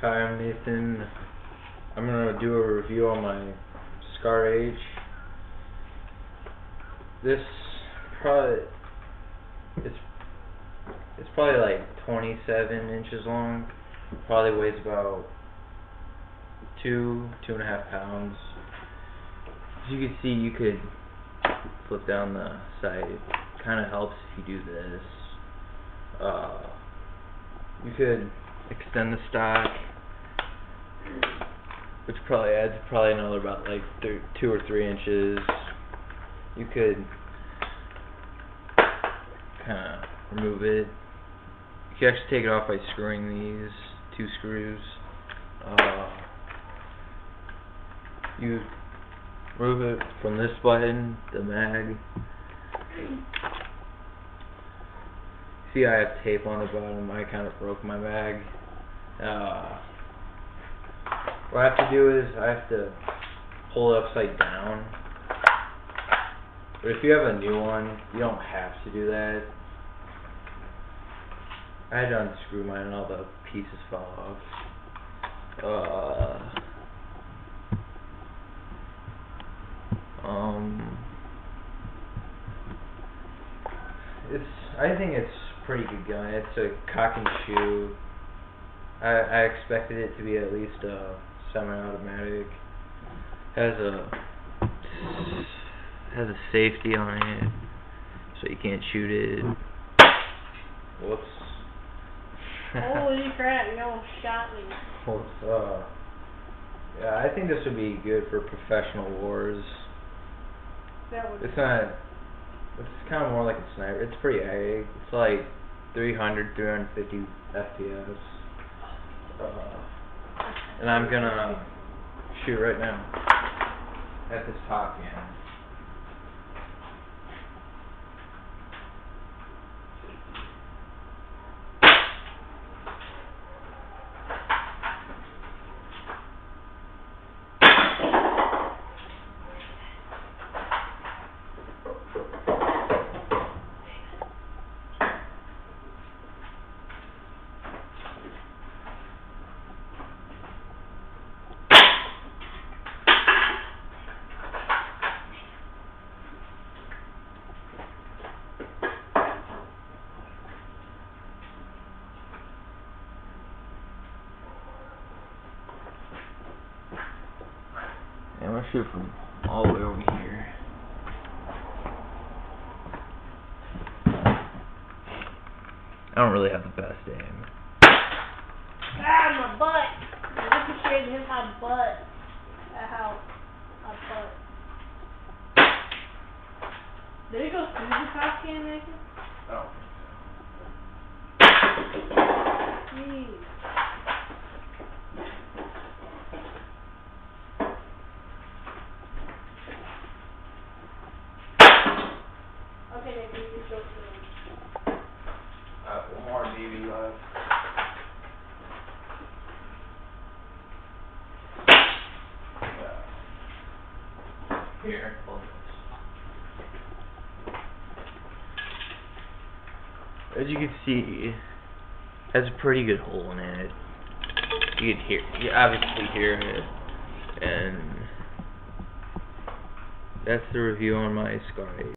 Hi, I'm Nathan. I'm gonna do a review on my Scar H. This probably it's probably like 27 inches long. Probably weighs about 2.5 pounds. As you can see, you could flip down the side. It kind of helps if you do this. You could extend the stock, which probably adds another about like 2 or 3 inches. You could kind of remove it. You can actually take it off by screwing these 2 screws. You remove it from this button, the mag. See, I have tape on the bottom. I kind of broke my mag. What I have to do is I have to pull it upside down. But if you have a new one, you don't have to do that. I had to unscrew mine and all the pieces fell off. I think it's a pretty good gun. It's a cock and shoe. I expected it to be at least a semi-automatic. Has a safety on it, so you can't shoot it. Whoops. Holy crap! You almost shot me. Whoops. Yeah, I think this would be good for professional wars. It's not. It's kind of more like a sniper. It's pretty ag. It's like 350 FPS. And I'm gonna shoot right now at this top end. I'm gonna shoot from all the way over here. I don't really have the best aim. Ah, my butt! I ricocheted hit my butt. Ow. My butt. Did it go through the top can, Nathan? Oh. Jeez. Okay, Nathan, you can show it to me. One more BB left. Here, hold this. As you can see, it has a pretty good hole in it. You can obviously hear it, and that's the review on my Scar H.